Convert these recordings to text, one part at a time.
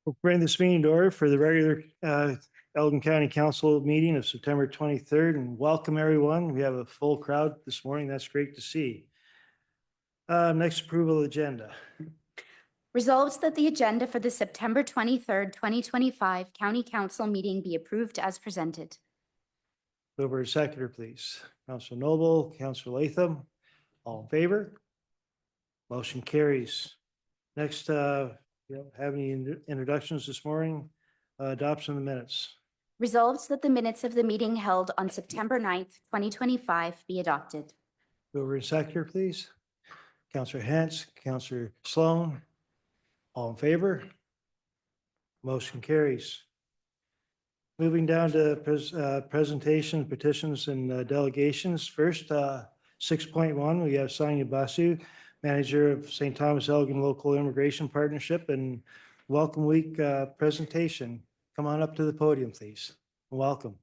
We'll bring this meeting to order for the regular Elgin County Council meeting of September 23rd, and welcome everyone. We have a full crowd this morning. That's great to see. Next, approval of agenda. Resolved that the agenda for the September 23rd, 2025 County Council meeting be approved as presented. Over to seconder, please. Councilor Noble, Councilor Latham, all in favor? Motion carries. Next, we don't have any introductions this morning. Adoption of the minutes. Resolved that the minutes of the meeting held on September 9th, 2025 be adopted. Over to seconder, please. Councilor Hance, Councilor Sloan, all in favor? Motion carries. Moving down to presentation, petitions, and delegations. First, 6.1, we have Sonia Basu, Manager of St. Thomas Elgin Local Immigration Partnership, and Welcome Week presentation. Come on up to the podium, please. Welcome.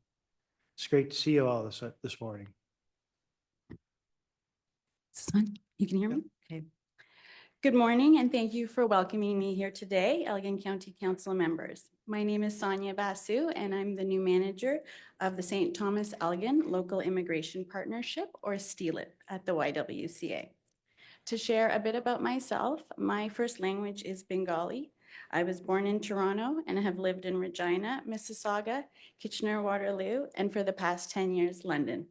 It's great to see you all this morning. Is this on? You can hear me? Okay. Good morning, and thank you for welcoming me here today, Elgin County Council members. My name is Sonia Basu, and I'm the new manager of the St. Thomas Elgin Local Immigration Partnership, or STLIP, at the YWCA. To share a bit about myself, my first language is Bengali. I was born in Toronto and have lived in Regina, Mississauga, Kitchener-Waterloo, and for the past 10 years, London.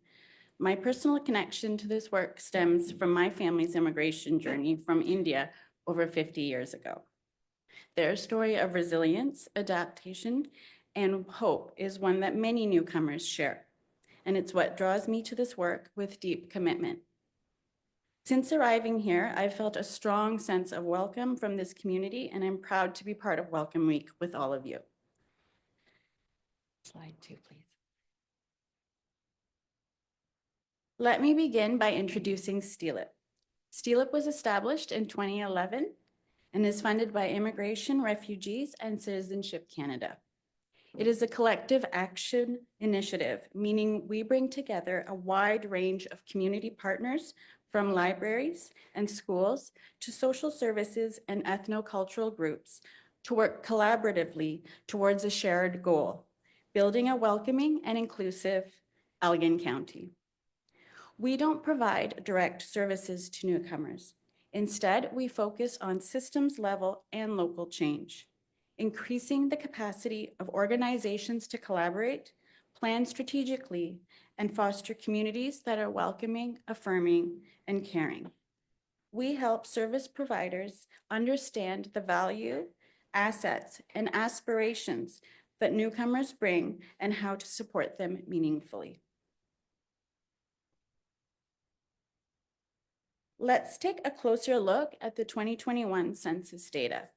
My personal connection to this work stems from my family's immigration journey from India over 50 years ago. Their story of resilience, adaptation, and hope is one that many newcomers share, and it's what draws me to this work with deep commitment. Since arriving here, I've felt a strong sense of welcome from this community, and I'm proud to be part of Welcome Week with all of you. Slide 2, please. Let me begin by introducing STLIP. STLIP was established in 2011 and is funded by Immigration, Refugees, and Citizenship Canada. It is a collective action initiative, meaning we bring together a wide range of community partners from libraries and schools to social services and ethnocultural groups to work collaboratively towards a shared goal, building a welcoming and inclusive Elgin County. We don't provide direct services to newcomers. Instead, we focus on systems level and local change, increasing the capacity of organizations to collaborate, plan strategically, and foster communities that are welcoming, affirming, and caring. We help service providers understand the value, assets, and aspirations that newcomers bring and how to support them meaningfully. Let's take a closer look at the 2021 census data.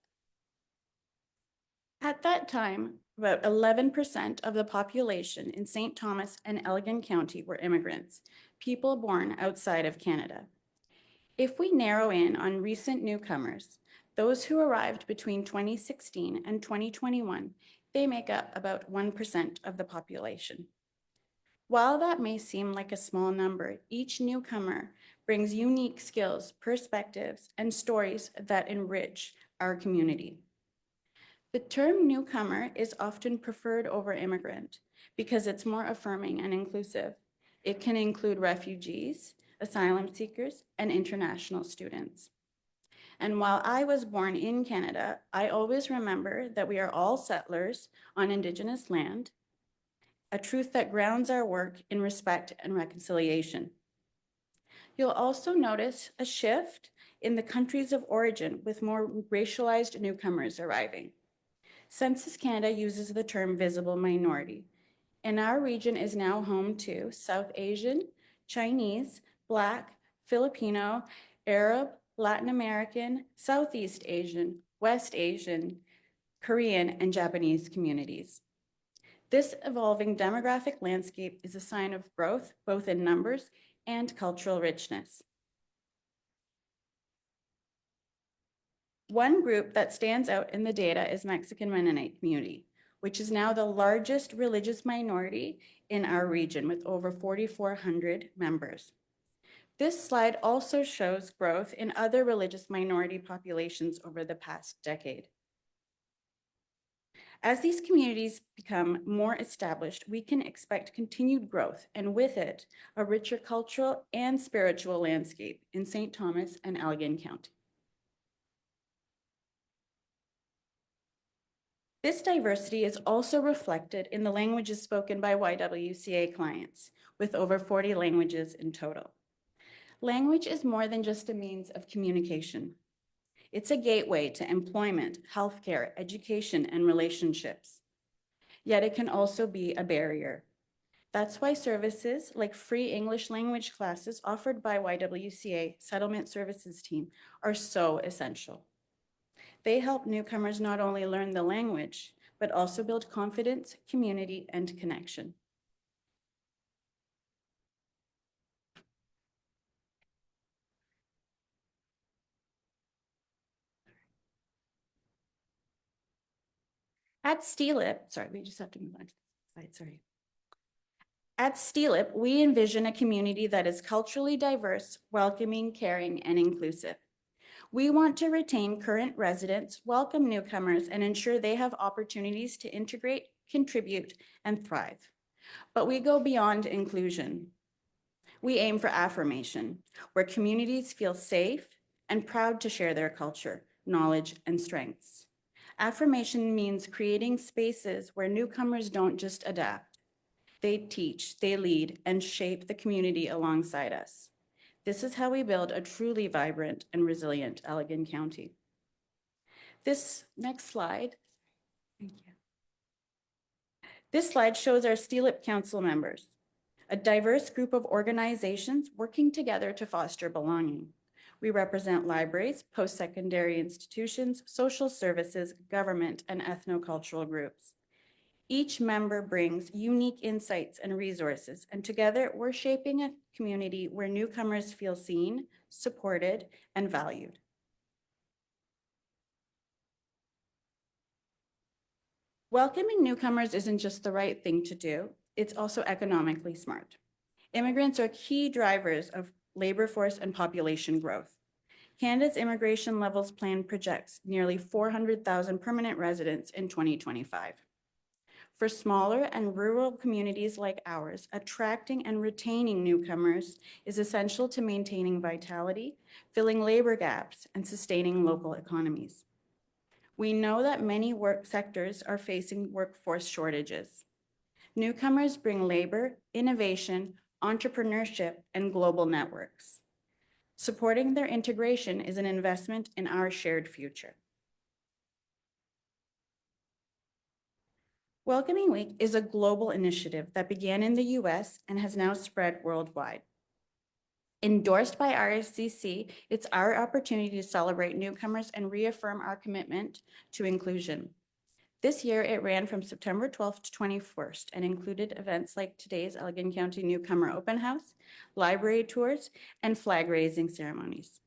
At that time, about 11% of the population in St. Thomas and Elgin County were immigrants, people born outside of Canada. If we narrow in on recent newcomers, those who arrived between 2016 and 2021, they make up about 1% of the population. While that may seem like a small number, each newcomer brings unique skills, perspectives, and stories that enrich our community. The term newcomer is often preferred over immigrant because it's more affirming and inclusive. It can include refugees, asylum seekers, and international students. And while I was born in Canada, I always remember that we are all settlers on Indigenous land, a truth that grounds our work in respect and reconciliation. You'll also notice a shift in the countries of origin with more racialized newcomers arriving. Census Canada uses the term visible minority, and our region is now home to South Asian, Chinese, Black, Filipino, Arab, Latin American, Southeast Asian, West Asian, Korean, and Japanese communities. This evolving demographic landscape is a sign of growth, both in numbers and cultural richness. One group that stands out in the data is Mexican Mennonite community, which is now the largest religious minority in our region with over 4,400 members. This slide also shows growth in other religious minority populations over the past decade. As these communities become more established, we can expect continued growth and with it, a richer cultural and spiritual landscape in St. Thomas and Allegan County. This diversity is also reflected in the languages spoken by YWCA clients, with over 40 languages in total. Language is more than just a means of communication. It's a gateway to employment, healthcare, education, and relationships. Yet it can also be a barrier. That's why services like free English language classes offered by YWCA Settlement Services Team are so essential. They help newcomers not only learn the language, but also build confidence, community, and connection. At STLIP, sorry, we just have to move on to the slide, sorry. At STLIP, we envision a community that is culturally diverse, welcoming, caring, and inclusive. We want to retain current residents, welcome newcomers, and ensure they have opportunities to integrate, contribute, and thrive. But we go beyond inclusion. We aim for affirmation, where communities feel safe and proud to share their culture, knowledge, and strengths. Affirmation means creating spaces where newcomers don't just adapt. They teach, they lead, and shape the community alongside us. This is how we build a truly vibrant and resilient Allegan County. This next slide, thank you. This slide shows our STLIP council members, a diverse group of organizations working together to foster belonging. We represent libraries, post-secondary institutions, social services, government, and ethnocultural groups. Each member brings unique insights and resources, and together we're shaping a community where newcomers feel seen, supported, and valued. Welcoming newcomers isn't just the right thing to do, it's also economically smart. Immigrants are key drivers of labor force and population growth. Canada's immigration levels plan projects nearly 400,000 permanent residents in 2025. For smaller and rural communities like ours, attracting and retaining newcomers is essential to maintaining vitality, filling labor gaps, and sustaining local economies. We know that many work sectors are facing workforce shortages. Newcomers bring labor, innovation, entrepreneurship, and global networks. Supporting their integration is an investment in our shared future. Welcoming Week is a global initiative that began in the US and has now spread worldwide. Endorsed by RSCC, it's our opportunity to celebrate newcomers and reaffirm our commitment to inclusion. This year, it ran from September 12th to 21st and included events like today's Allegan County Newcomer Open House, library tours, and flag-raising ceremonies.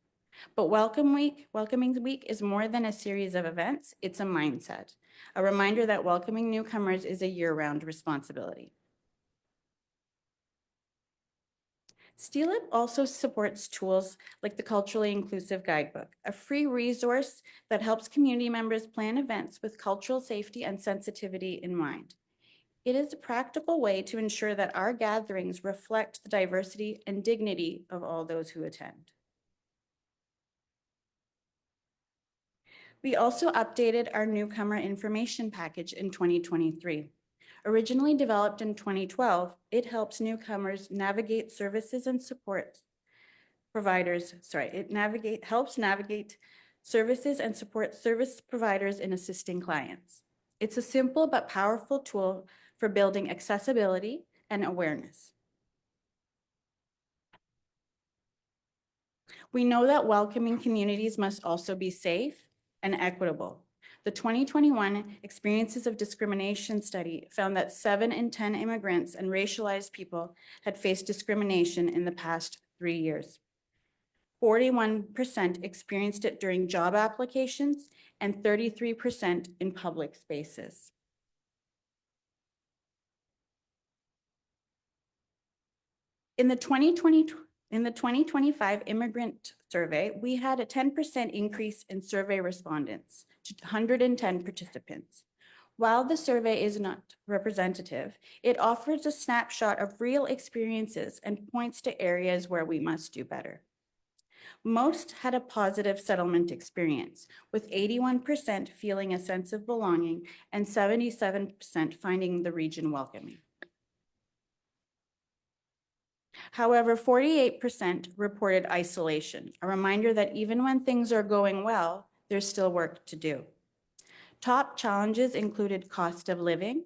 But Welcoming Week is more than a series of events, it's a mindset, a reminder that welcoming newcomers is a year-round responsibility. STLIP also supports tools like the Culturally Inclusive Guidebook, a free resource that helps community members plan events with cultural safety and sensitivity in mind. It is a practical way to ensure that our gatherings reflect the diversity and dignity of all those who attend. We also updated our newcomer information package in 2023. Originally developed in 2012, it helps newcomers navigate services and support providers. Helps navigate services and support service providers in assisting clients. It's a simple but powerful tool for building accessibility and awareness. We know that welcoming communities must also be safe and equitable. The 2021 Experiences of Discrimination study found that 7 in 10 immigrants and racialized people had faced discrimination in the past 3 years. 41% experienced it during job applications and 33% in public spaces. In the 2025 immigrant survey, we had a 10% increase in survey respondents to 110 participants. While the survey is not representative, it offers a snapshot of real experiences and points to areas where we must do better. Most had a positive settlement experience, with 81% feeling a sense of belonging and 77% finding the region welcoming. However, 48% reported isolation, a reminder that even when things are going well, there's still work to do. Top challenges included cost of living,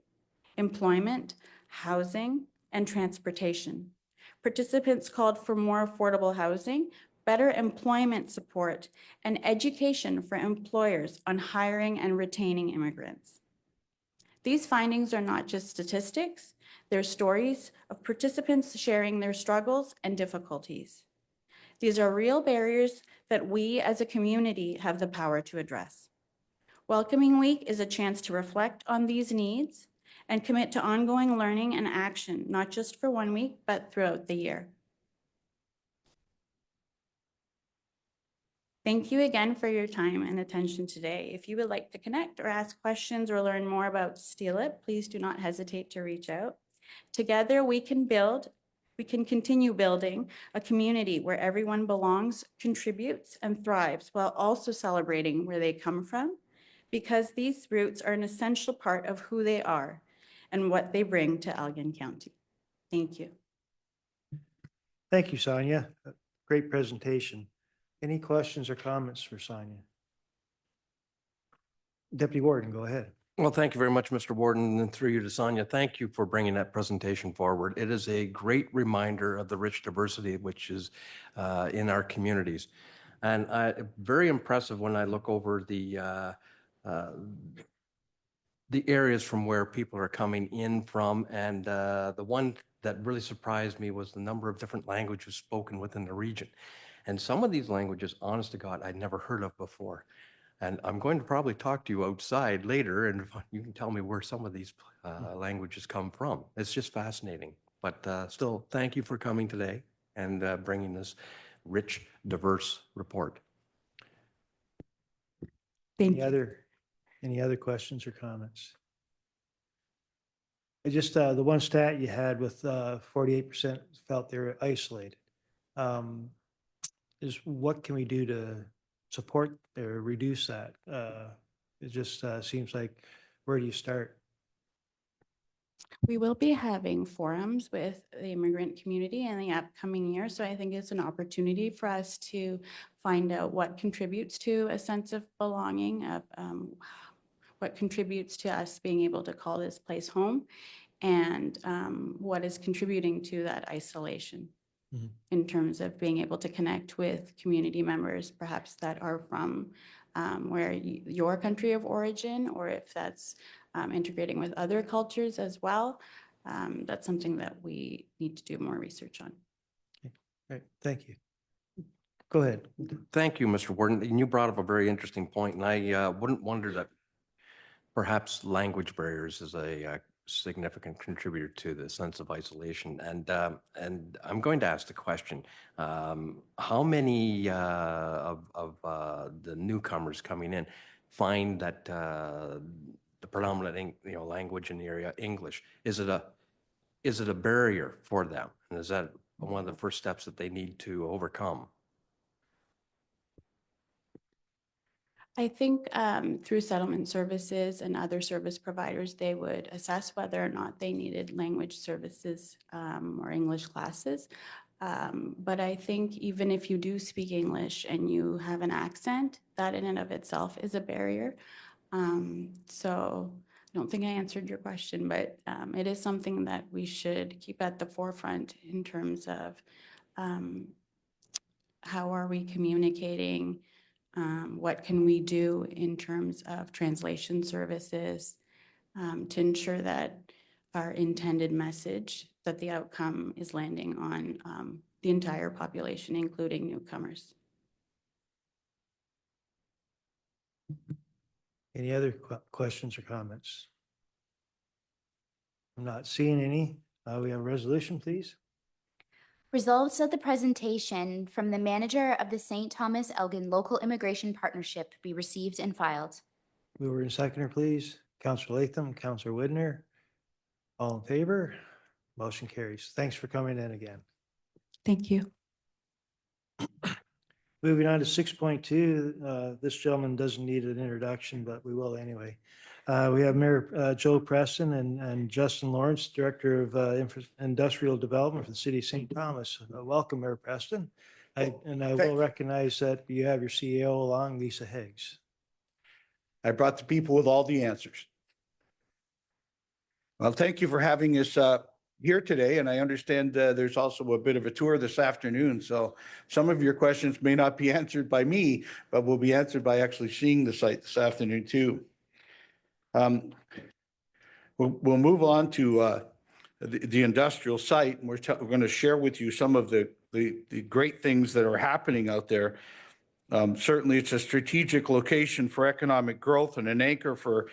employment, housing, and transportation. Participants called for more affordable housing, better employment support, and education for employers on hiring and retaining immigrants. These findings are not just statistics, they're stories of participants sharing their struggles and difficulties. These are real barriers that we as a community have the power to address. Welcoming Week is a chance to reflect on these needs and commit to ongoing learning and action, not just for 1 week, but throughout the year. Thank you again for your time and attention today. If you would like to connect or ask questions or learn more about Steal It, please do not hesitate to reach out. Together, we can continue building a community where everyone belongs, contributes, and thrives while also celebrating where they come from, because these roots are an essential part of who they are and what they bring to Elgin County. Thank you. Thank you, Sonia. Great presentation. Any questions or comments for Sonia? Deputy Warden, go ahead. Well, thank you very much, Mr. Warden, and through you to Sonia, thank you for bringing that presentation forward. It is a great reminder of the rich diversity which is in our communities. And very impressive when I look over the areas from where people are coming in from. And the one that really surprised me was the number of different languages spoken within the region. And some of these languages, honest to God, I'd never heard of before. And I'm going to probably talk to you outside later, and you can tell me where some of these languages come from. It's just fascinating. But still, thank you for coming today and bringing this rich, diverse report. Thank you. Any other questions or comments? I just, the one stat you had with 48% felt they were isolated. Is what can we do to support or reduce that? It just seems like, where do you start? We will be having forums with the immigrant community in the upcoming year. So I think it's an opportunity for us to find out what contributes to a sense of belonging, of what contributes to us being able to call this place home, and what is contributing to that isolation. Mhm. In terms of being able to connect with community members, perhaps that are from where your country of origin, or if that's integrating with other cultures as well. That's something that we need to do more research on. Right, thank you. Go ahead. Thank you, Mr. Warden. And you brought up a very interesting point, and I wouldn't wonder that perhaps language barriers is a significant contributor to the sense of isolation. And I'm going to ask the question: how many of the newcomers coming in find that the predominant language in the area, English, is it a barrier for them, and is that one of the first steps that they need to overcome? I think through settlement services and other service providers, they would assess whether or not they needed language services or English classes. But I think even if you do speak English and you have an accent, that in and of itself is a barrier. So I don't think I answered your question, but it is something that we should keep at the forefront in terms of how are we communicating. What can we do in terms of translation services to ensure that our intended message, that the outcome is landing on the entire population, including newcomers? Any other questions or comments? I'm not seeing any. We have a resolution, please. Results of the presentation from the manager of the St. Thomas Elgin Local Immigration Partnership be received and filed. Mover and seconder, please. Counselor Latham, Counselor Widner. All in favor? Motion carries. Thanks for coming in again. Thank you. Moving on to 6.2, this gentleman doesn't need an introduction, but we will anyway. We have Mayor Joe Preston and Justin Lawrence, Director of Industrial Development for the City of St. Thomas. Welcome, Mayor Preston. And I will recognize that you have your CEO along, Lisa Higgs. I brought the people with all the answers. Well, thank you for having us here today, and I understand there's also a bit of a tour this afternoon, so some of your questions may not be answered by me, but will be answered by actually seeing the site this afternoon too. We'll move on to the industrial site, and we're going to share with you some of the great things that are happening out there. Certainly, it's a strategic location for economic growth and an anchor for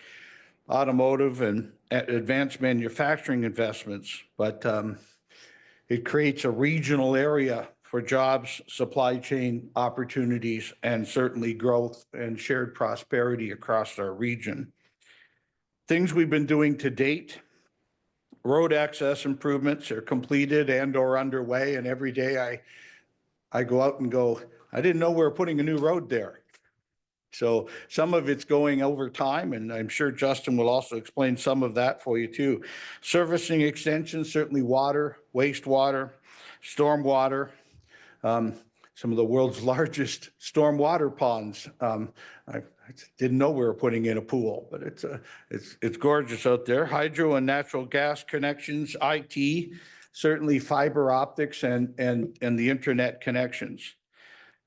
automotive and advanced manufacturing investments, but it creates a regional area for jobs, supply chain opportunities, and certainly growth and shared prosperity across our region. Things we've been doing to date: road access improvements are completed and or underway, and every day I go out and go, I didn't know we were putting a new road there. So some of it's going over time, and I'm sure Justin will also explain some of that for you too. Servicing extensions, certainly water, wastewater, stormwater, some of the world's largest stormwater ponds. I didn't know we were putting in a pool, but it's gorgeous out there. Hydro and natural gas connections, IT, certainly fiber optics and the internet connections.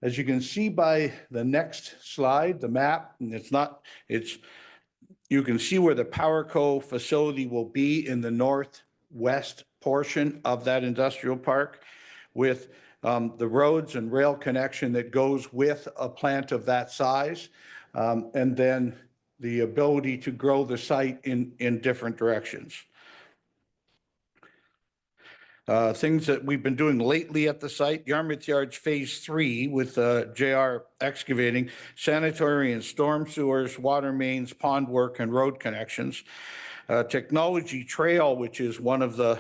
As you can see by the next slide, the map, and you can see where the PowerCo facility will be in the northwest portion of that industrial park, with the roads and rail connection that goes with a plant of that size, and then the ability to grow the site in different directions. Things that we've been doing lately at the site: Yarmouth Yards Phase 3 with JR Excavating, sanitary and storm sewers, water mains, pond work, and road connections. Technology Trail, which is one of the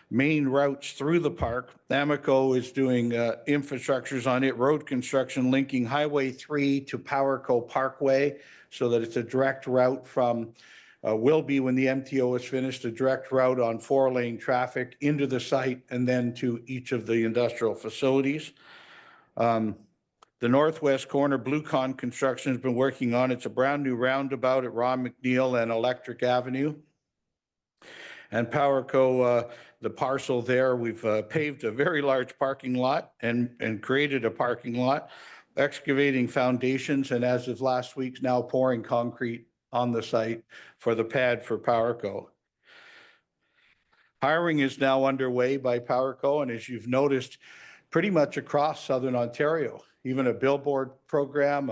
main routes through the park. Amoco is doing infrastructures on it, road construction linking Highway 3 to PowerCo Parkway, so that it's a direct route from will be, when the MTO is finished, a direct route on 4-lane traffic into the site and then to each of the industrial facilities. The northwest corner, Bluecon Construction has been working on. It's a brand new roundabout at Ron McNeil and Electric Avenue. And PowerCo, the parcel there, we've paved a very large parking lot and created a parking lot, excavating foundations, and as of last week, now pouring concrete on the site for the pad for PowerCo. Hiring is now underway by PowerCo, and as you've noticed, pretty much across Southern Ontario, even a billboard program,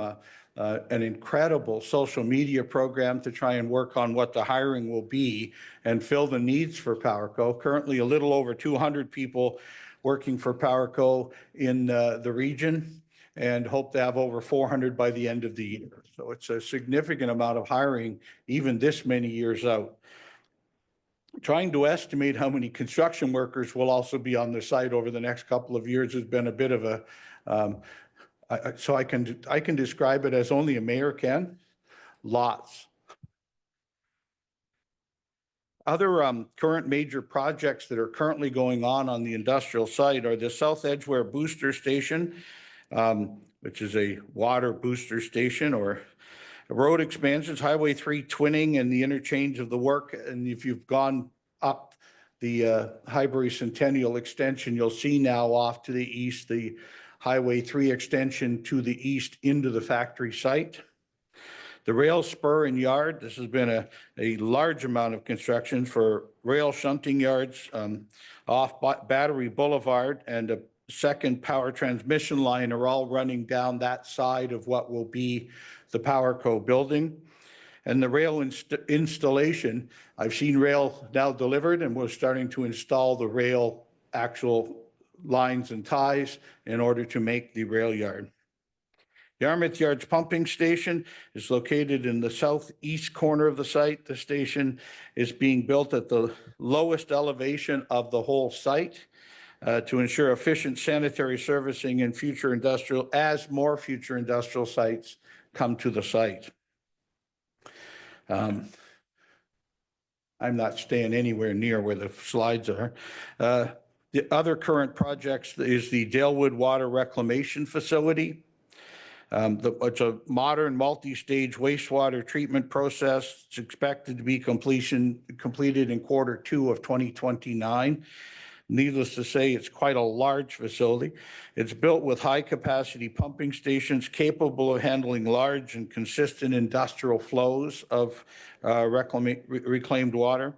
an incredible social media program to try and work on what the hiring will be and fill the needs for PowerCo. Currently, a little over 200 people working for PowerCo in the region, and hope to have over 400 by the end of the year. So it's a significant amount of hiring, even this many years out. Trying to estimate how many construction workers will also be on the site over the next couple of years has been a bit of a, so I can describe it as only a mayor can. Lots. Other current major projects that are currently going on the industrial site are the South Edgeware Booster Station, which is a water booster station, or road expansions, Highway 3 twinning and the interchange of the work. And if you've gone up the Highbury Centennial extension, you'll see now off to the east, the Highway 3 extension to the east into the factory site. The rail spur and yard, this has been a large amount of construction for rail shunting yards off Battery Boulevard, and a second power transmission line are all running down that side of what will be the PowerCo building. And the rail installation, I've seen rail now delivered, and we're starting to install the rail actual lines and ties in order to make the rail yard. Yarmouth Yards Pumping Station is located in the southeast corner of the site. The station is being built at the lowest elevation of the whole site to ensure efficient sanitary servicing in future industrial, as more future industrial sites come to the site. I'm not staying anywhere near where the slides are. The other current projects is the Dalewood Water Reclamation Facility. It's a modern multi-stage wastewater treatment process. It's expected to be completed in Q2 of 2029. Needless to say, it's quite a large facility. It's built with high-capacity pumping stations capable of handling large and consistent industrial flows of reclaimed water.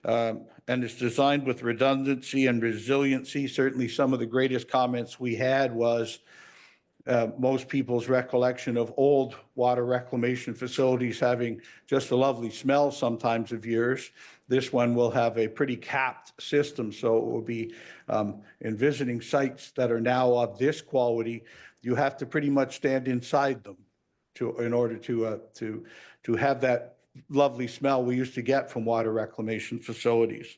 And it's designed with redundancy and resiliency. Certainly, some of the greatest comments we had was most people's recollection of old water reclamation facilities having just a lovely smell sometimes of years. This one will have a pretty capped system, so it will be in visiting sites that are now of this quality, you have to pretty much stand inside them in order to have that lovely smell we used to get from water reclamation facilities.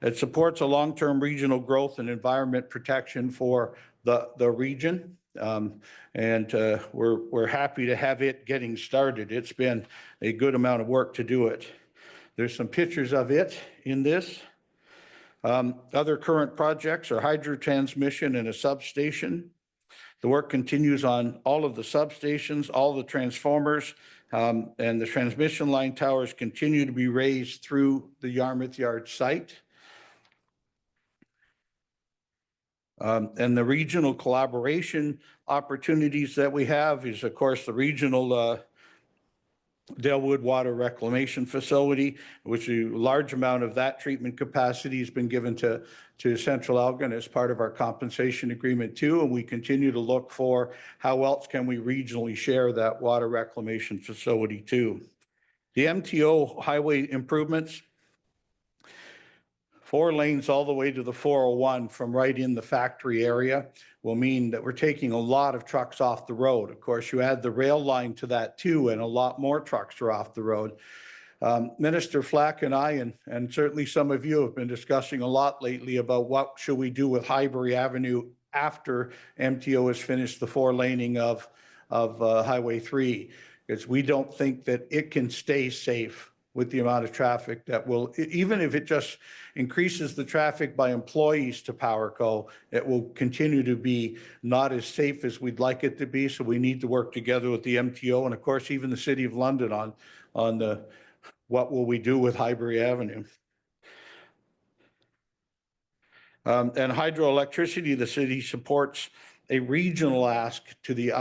It supports a long-term regional growth and environment protection for the region. We're happy to have it getting started. It's been a good amount of work to do it. There's some pictures of it in this. Other current projects are hydro transmission and a substation. The work continues on all of the substations, all the transformers, and the transmission line towers continue to be raised through the Yarmouth Yard site. And the regional collaboration opportunities that we have is, of course, the regional Dalewood Water Reclamation Facility, which a large amount of that treatment capacity has been given to Central Elgin as part of our compensation agreement too. And we continue to look for how else can we regionally share that water reclamation facility too. The MTO highway improvements, 4 lanes all the way to the 401 from right in the factory area will mean that we're taking a lot of trucks off the road. Of course, you add the rail line to that too, and a lot more trucks are off the road. Minister Flack and I, and certainly some of you have been discussing a lot lately about what should we do with Highbury Avenue after MTO has finished the 4 laning of Highway 3, because we don't think that it can stay safe with the amount of traffic that will, even if it just increases the traffic by employees to PowerCo, it will continue to be not as safe as we'd like it to be. So we need to work together with the MTO and of course, even the City of London on the, what will we do with Highbury Avenue. And hydroelectricity, the city supports a regional ask to the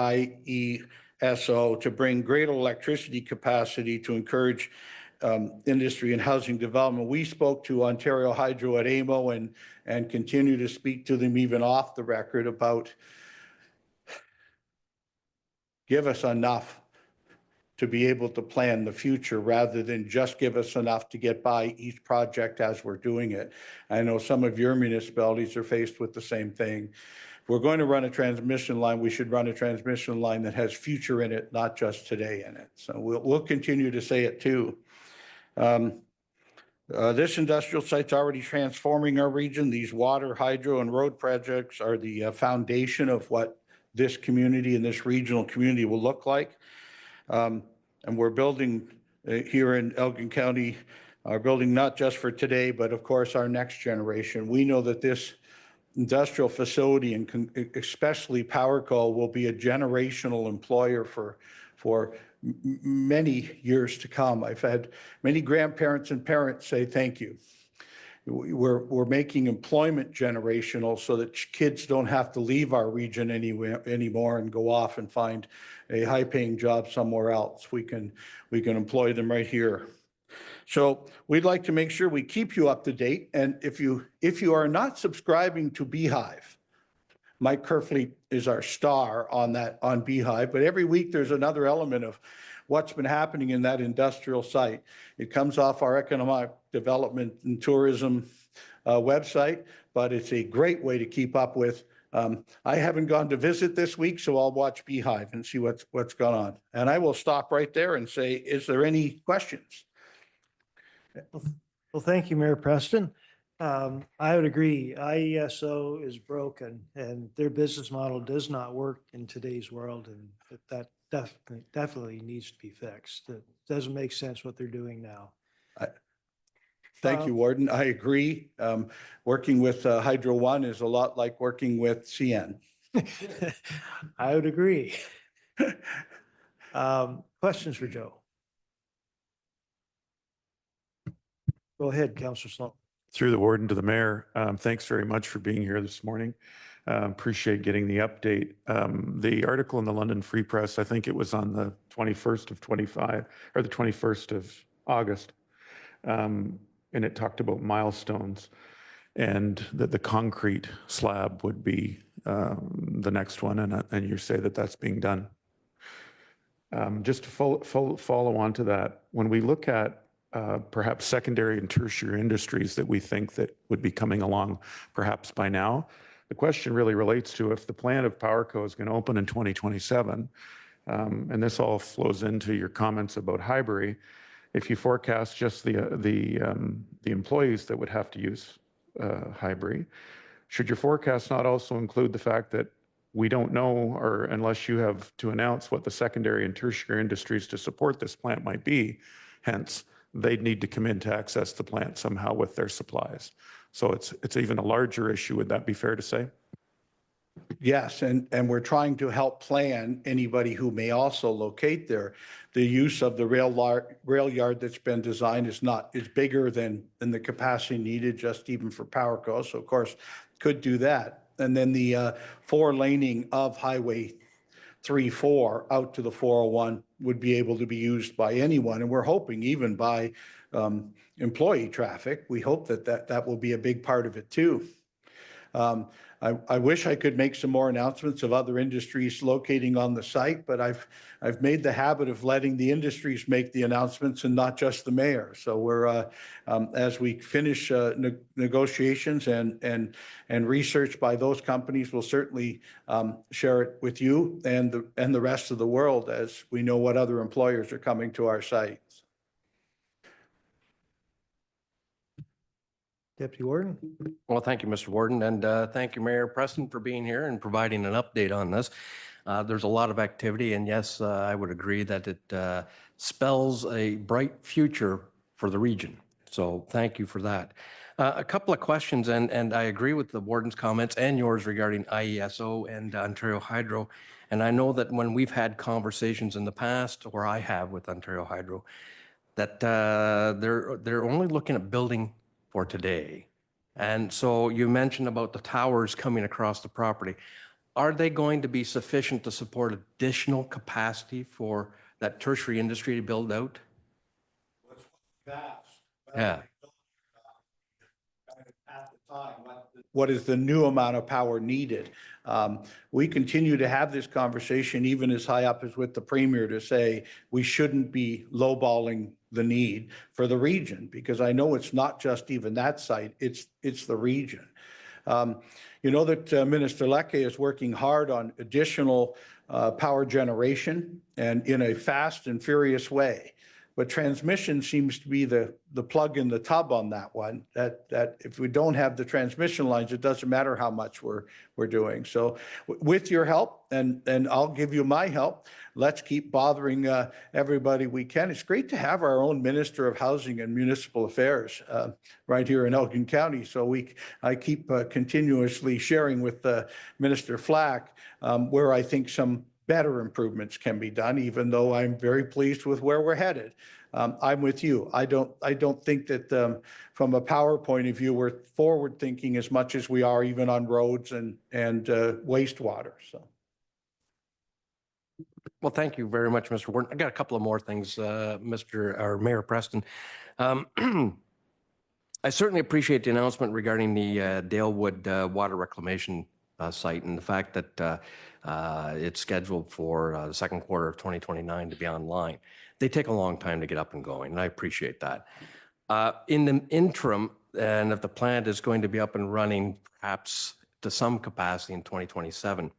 IESO to bring greater electricity capacity to encourage industry and housing development. We spoke to Ontario Hydro at AMO and continue to speak to them even off the record about give us enough to be able to plan the future rather than just give us enough to get by each project as we're doing it. I know some of your municipalities are faced with the same thing. If we're going to run a transmission line, we should run a transmission line that has future in it, not just today in it. So we'll continue to say it too. This industrial site's already transforming our region. These water, hydro, and road projects are the foundation of what this community and this regional community will look like. And we're building here in Elgin County, our building not just for today, but of course our next generation. We know that this industrial facility and especially PowerCo will be a generational employer for many years to come. I've had many grandparents and parents say thank you. We're making employment generational so that kids don't have to leave our region anymore and go off and find a high-paying job somewhere else. We can employ them right here. So we'd like to make sure we keep you up to date. And if you are not subscribing to Beehive, Mike Kerfleet is our star on Beehive, but every week there's another element of what's been happening in that industrial site. It comes off our economic development and tourism website, but it's a great way to keep up with I haven't gone to visit this week, so I'll watch Beehive and see what's gone on. And I will stop right there and say, is there any questions? Well, thank you, Mayor Preston. I would agree. IESO is broken and their business model does not work in today's world, and that definitely needs to be fixed. It doesn't make sense what they're doing now. Thank you, Warden. I agree. Working with Hydro One is a lot like working with CN. I would agree. Questions for Joe? Go ahead, Councilor Sloan. Through the warden to the mayor, thanks very much for being here this morning. Appreciate getting the update. The article in the London Free Press, I think it was on the 21st of 25 or the 21st of August. And it talked about milestones and that the concrete slab would be the next one. And you say that that's being done. Just to follow on to that, when we look at perhaps secondary and tertiary industries that we think that would be coming along perhaps by now, the question really relates to if the plant of PowerCo is going to open in 2027, and this all flows into your comments about Highbury. If you forecast just the employees that would have to use Highbury, should your forecast not also include the fact that we don't know, or unless you have to announce what the secondary and tertiary industries to support this plant might be, hence they'd need to come in to access the plant somehow with their supplies. So it's even a larger issue. Would that be fair to say? Yes, and we're trying to help plan anybody who may also locate there. The use of the rail yard that's been designed is bigger than the capacity needed just even for PowerCo. So of course, could do that. And then the 4-laning of Highway 3-4 out to the 401 would be able to be used by anyone. And we're hoping even by employee traffic. We hope that will be a big part of it too. I wish I could make some more announcements of other industries locating on the site, but I've made the habit of letting the industries make the announcements and not just the mayor. So we're as we finish negotiations and research by those companies, we'll certainly share it with you and the rest of the world as we know what other employers are coming to our site. Deputy Warden? Well, thank you, Mr. Warden, and thank you, Mayor Preston, for being here and providing an update on this. There's a lot of activity, and yes, I would agree that it spells a bright future for the region. So thank you for that. A couple of questions, and I agree with the warden's comments and yours regarding IESO and Ontario Hydro. And I know that when we've had conversations in the past, or I have with Ontario Hydro, that they're only looking at building for today. And so you mentioned about the towers coming across the property. Are they going to be sufficient to support additional capacity for that tertiary industry to build out? Yeah. What is the new amount of power needed? We continue to have this conversation, even as high up as with the Premier, to say we shouldn't be lowballing the need for the region, because I know it's not just even that site, it's the region. You know that Minister Lecce is working hard on additional power generation and in a fast and furious way. But transmission seems to be the plug in the tub on that one, that if we don't have the transmission lines, it doesn't matter how much we're doing. So with your help, and I'll give you my help, let's keep bothering everybody we can. It's great to have our own Minister of Housing and Municipal Affairs right here in Elgin County. So I keep continuously sharing with Minister Flack where I think some better improvements can be done, even though I'm very pleased with where we're headed. I'm with you. I don't think that from a power point of view, we're forward thinking as much as we are even on roads and wastewater. So. Well, thank you very much, Mr. Warden. I got a couple of more things, Mayor Preston. I certainly appreciate the announcement regarding the Dalewood water reclamation site and the fact that it's scheduled for the second quarter of 2029 to be online. They take a long time to get up and going, and I appreciate that. In the interim, and if the plant is going to be up and running perhaps to some capacity in 2027.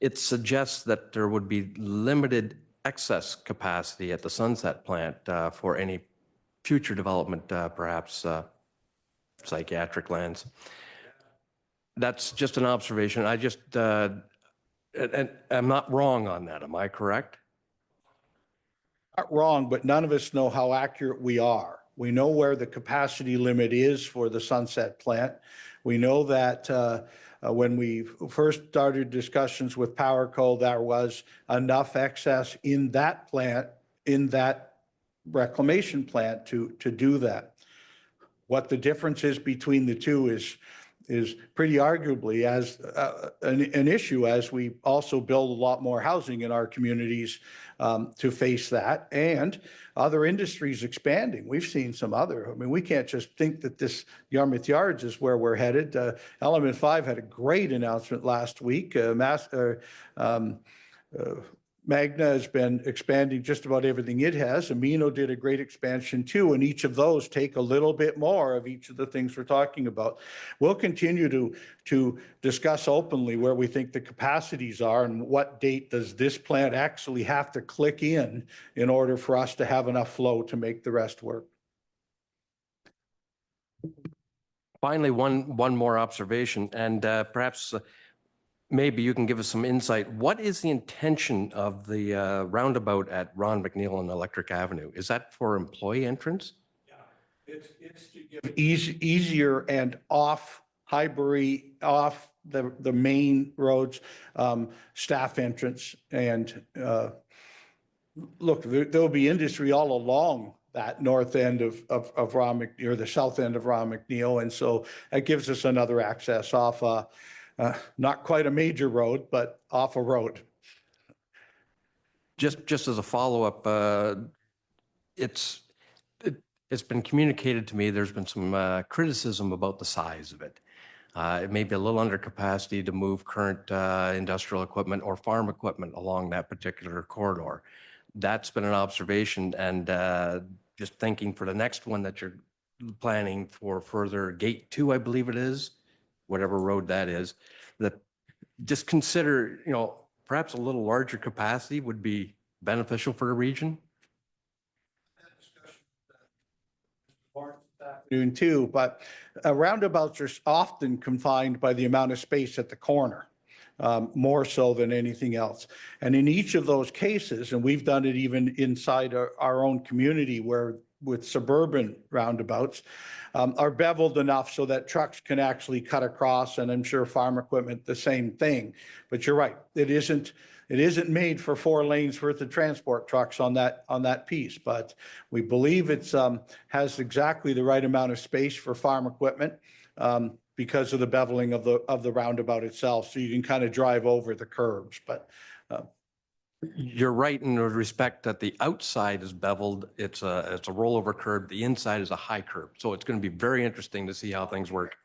It suggests that there would be limited excess capacity at the Sunset plant for any future development, perhaps psychiatric lands. That's just an observation. I just, and I'm not wrong on that, am I correct? Not wrong, but none of us know how accurate we are. We know where the capacity limit is for the Sunset plant. We know that when we first started discussions with PowerCo, there was enough excess in that plant, in that reclamation plant to do that. What the difference is between the two is pretty arguably as an issue as we also build a lot more housing in our communities to face that, and other industries expanding. We've seen some other, I mean, we can't just think that this Yarmouth Yards is where we're headed. Element 5 had a great announcement last week. Magna has been expanding just about everything it has. Amino did a great expansion too, and each of those take a little bit more of each of the things we're talking about. We'll continue to discuss openly where we think the capacities are and what date does this plant actually have to click in order for us to have enough flow to make the rest work. Finally, one more observation, and perhaps maybe you can give us some insight. What is the intention of the roundabout at Ron McNeil and Electric Avenue? Is that for employee entrance? It's to give easier and off Highbury, off the main roads, staff entrance. And look, there'll be industry all along that north end of Ron McNeil, or the south end of Ron McNeil. And so that gives us another access off not quite a major road, but off a road. Just as a follow-up, it's been communicated to me, there's been some criticism about the size of it. It may be a little under capacity to move current industrial equipment or farm equipment along that particular corridor. That's been an observation, and just thinking for the next one that you're planning for further Gate 2, I believe it is, whatever road that is, that just consider, perhaps a little larger capacity would be beneficial for the region. Too, but roundabouts are often confined by the amount of space at the corner, more so than anything else. And in each of those cases, and we've done it even inside our own community where with suburban roundabouts, are beveled enough so that trucks can actually cut across, and I'm sure farm equipment, the same thing. But you're right, it isn't made for 4 lanes worth of transport trucks on that piece, but we believe it's has exactly the right amount of space for farm equipment because of the beveling of the roundabout itself, so you can kind of drive over the curbs. But You're right in the respect that the outside is beveled. It's a rollover curb. The inside is a high curb. So it's going to be very interesting to see how things work.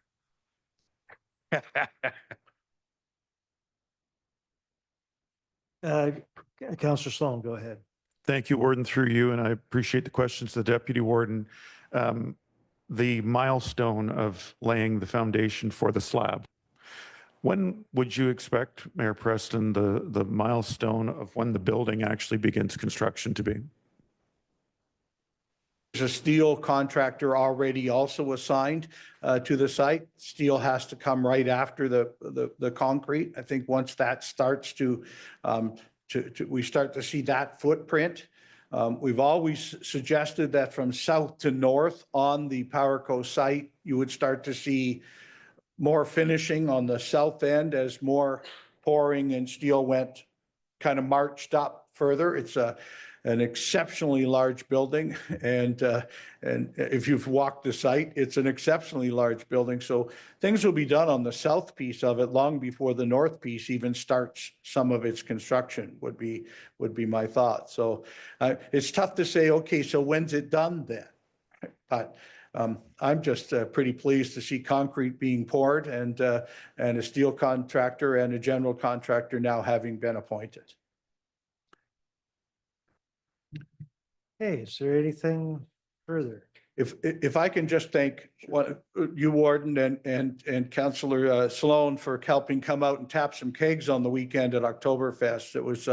Councillor Sloan, go ahead. Thank you, Warden, through you, and I appreciate the questions to the Deputy Warden. The milestone of laying the foundation for the slab. When would you expect, Mayor Preston, the milestone of when the building actually begins construction to be? there's a steel contractor already also assigned to the site. Steel has to come right after the concrete. I think once that starts we start to see that footprint. We've always suggested that from south to north on the PowerCo site, you would start to see more finishing on the south end as more pouring and steel went kind of marched up further. It's an exceptionally large building, and if you've walked the site, it's an exceptionally large building. So things will be done on the south piece of it long before the north piece even starts some of its construction, would be my thought. So it's tough to say, okay, so when's it done then? But I'm just pretty pleased to see concrete being poured and a steel contractor and a general contractor now having been appointed. Hey, is there anything further? if I can just thank you, Warden, and Councillor Sloan for helping come out and tap some kegs on the weekend at Oktoberfest. It was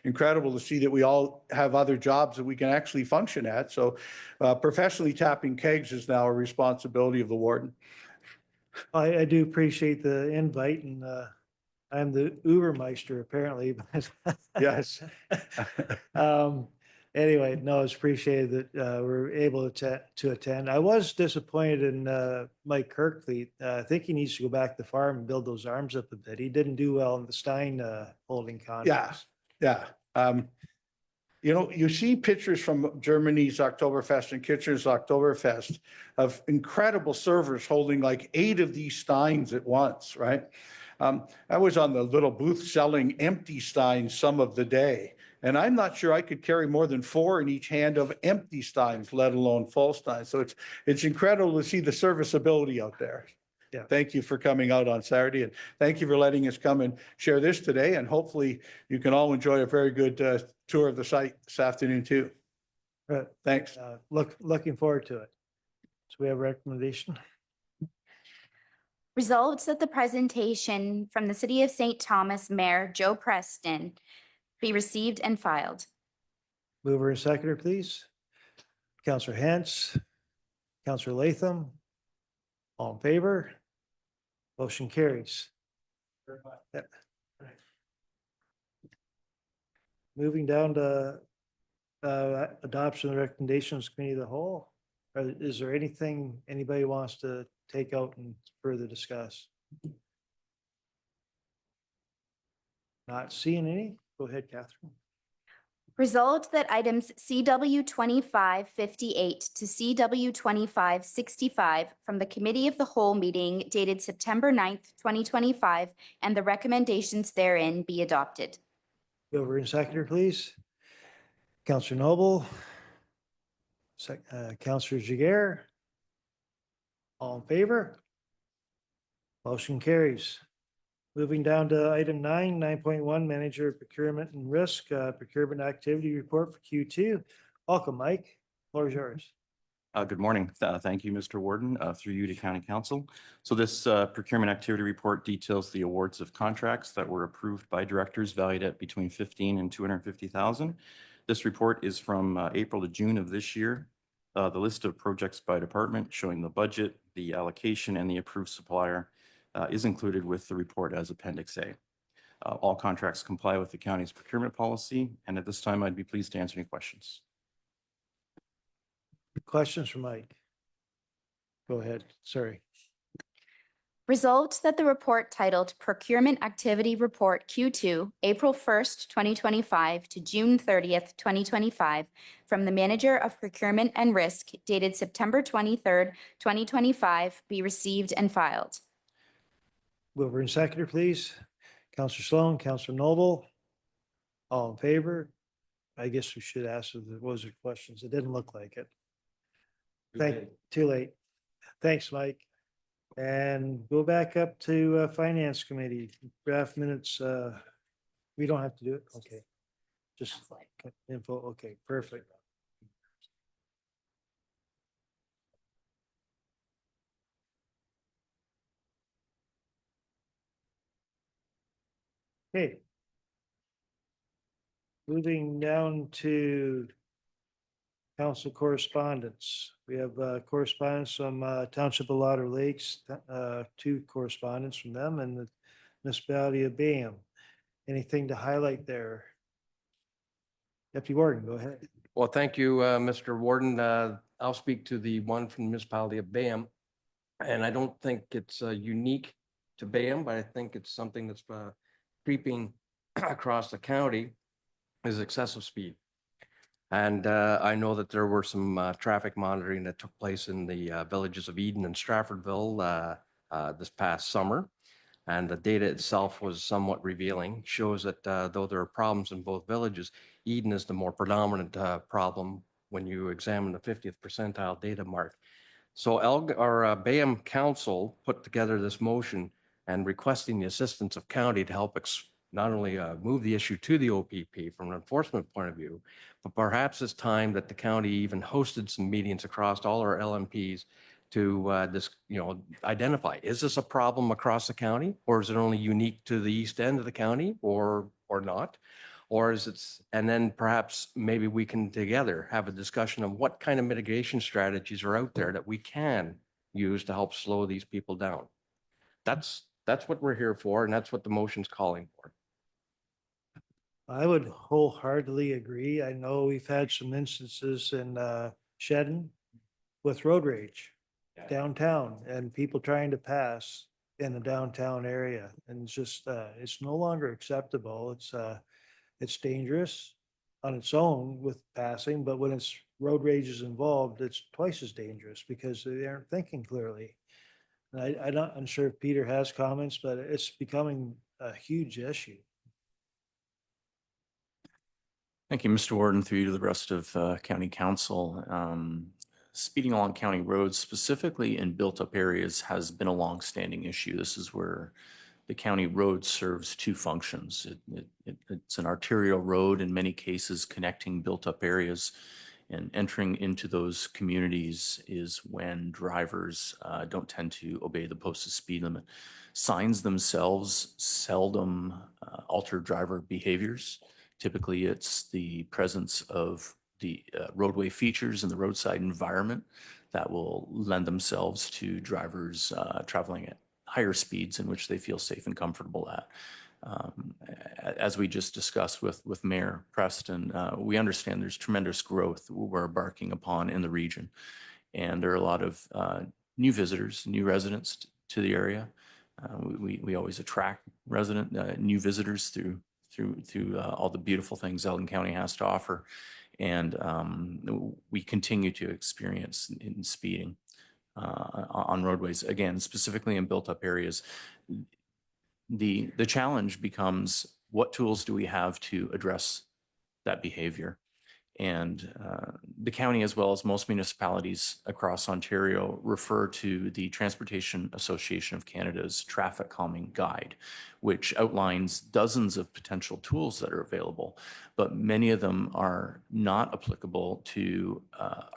incredible to see that we all have other jobs that we can actually function at. So professionally tapping kegs is now a responsibility of the warden. I do appreciate the invite, and I'm the Ubermeister apparently. Yes. Anyway, no, it's appreciated that we're able to attend. I was disappointed in Mike Kirkley. I think he needs to go back to the farm and build those arms up a bit. He didn't do well in the Stein holding contest. Yeah. You know, you see pictures from Germany's Oktoberfest and Kitchener's Oktoberfest of incredible servers holding like 8 of these steins at once, right? I was on the little booth selling empty steins some of the day, and I'm not sure I could carry more than 4 in each hand of empty steins, let alone full steins. So it's incredible to see the serviceability out there. Yeah. Thank you for coming out on Saturday, and thank you for letting us come and share this today. And hopefully you can all enjoy a very good tour of the site this afternoon too. Right. Thanks. Looking forward to it. So we have a recommendation. Resolved that the presentation from the City of St. Thomas Mayor Joe Preston be received and filed. Mover and seconder, please. Counselor Hance, Counselor Latham, all in favor? Motion carries. Yep. Moving down to adoption of recommendations committee of the whole. Is there anything anybody wants to take out and further discuss? Not seeing any? Go ahead, Catherine. Resolved that items CW 2558 to CW 2565 from the Committee of the Whole meeting dated September 9th, 2025, and the recommendations therein be adopted. Mover and seconder, please. Counselor Noble. Counselor Jiguer. All in favor? Motion carries. Moving down to item 9.1, Manager Procurement and Risk, Procurement Activity Report for Q2. Welcome, Mike. Floor is yours. Good morning. Thank you, Mr. Warden, through you to County Council. So this procurement activity report details the awards of contracts that were approved by directors valued at between 15 and 250,000. This report is from April to June of this year. The list of projects by department showing the budget, the allocation, and the approved supplier is included with the report as Appendix A. All contracts comply with the county's procurement policy, and at this time, I'd be pleased to answer any questions. Questions for Mike? Go ahead. Sorry. Resolved that the report titled Procurement Activity Report Q2, April 1st, 2025 to June 30th, 2025, from the Manager of Procurement and Risk dated September 23rd, 2025, be received and filed. Mover and seconder, please. Counselor Sloan, Counselor Noble. All in favor? I guess we should ask if there was any questions. It didn't look like it. Too late. Thanks, Mike. And go back up to Finance Committee, draft minutes. We don't have to do it. Okay. Just info. Okay, perfect. Okay. Moving down to council correspondence. We have correspondence from Township of Lauder Lakes, 2 correspondents from them, and the municipality of Bayham. Anything to highlight there? Deputy Warden, go ahead. Well, thank you, Mr. Warden. I'll speak to the one from the municipality of Bayham. And I don't think it's unique to Bayham, but I think it's something that's creeping across the county is excessive speed. And I know that there were some traffic monitoring that took place in the villages of Eden and Stratfordville this past summer. And the data itself was somewhat revealing, shows that though there are problems in both villages, Eden is the more predominant problem when you examine the 50th percentile data mark. So Bayham Council put together this motion and requesting the assistance of county to help not only move the issue to the OPP from an enforcement point of view, but perhaps it's time that the county even hosted some meetings across all our LMPs to identify, is this a problem across the county, or is it only unique to the east end of the county, or not? Or is it, and then perhaps maybe we can together have a discussion of what kind of mitigation strategies are out there that we can use to help slow these people down. That's what we're here for, and that's what the motion's calling for. I would wholeheartedly agree. I know we've had some instances in Shedden with road rage downtown and people trying to pass in the downtown area. And it's just, it's no longer acceptable. It's dangerous on its own with passing, but when it's road rage is involved, it's twice as dangerous because they aren't thinking clearly. And I'm sure if Peter has comments, but it's becoming a huge issue. Thank you, Mr. Warden, through you to the rest of County Council. Speeding along county roads, specifically in built-up areas, has been a long-standing issue. This is where the county road serves two functions. It's an arterial road in many cases connecting built-up areas, and entering into those communities is when drivers don't tend to obey the posted speed limit. Signs themselves seldom alter driver behaviors. Typically, it's the presence of the roadway features in the roadside environment that will lend themselves to drivers traveling at higher speeds in which they feel safe and comfortable at. As we just discussed with Mayor Preston, we understand there's tremendous growth we're embarking upon in the region. And there are a lot of new visitors, new residents to the area. We always attract new visitors through all the beautiful things Elgin County has to offer. And we continue to experience in speeding on roadways, again, specifically in built-up areas. The challenge becomes, what tools do we have to address that behavior? And the county, as well as most municipalities across Ontario, refer to the Transportation Association of Canada's Traffic Calming Guide, which outlines dozens of potential tools that are available, but many of them are not applicable to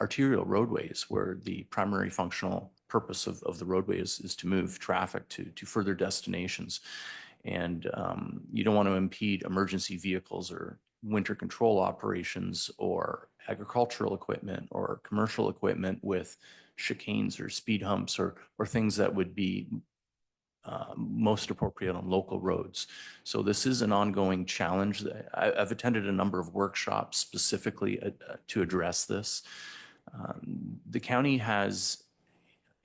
arterial roadways, where the primary functional purpose of the roadway is to move traffic to further destinations. And you don't want to impede emergency vehicles or winter control operations or agricultural equipment or commercial equipment with chicanes or speed humps or things that would be most appropriate on local roads. So this is an ongoing challenge. I've attended a number of workshops specifically to address this. The county has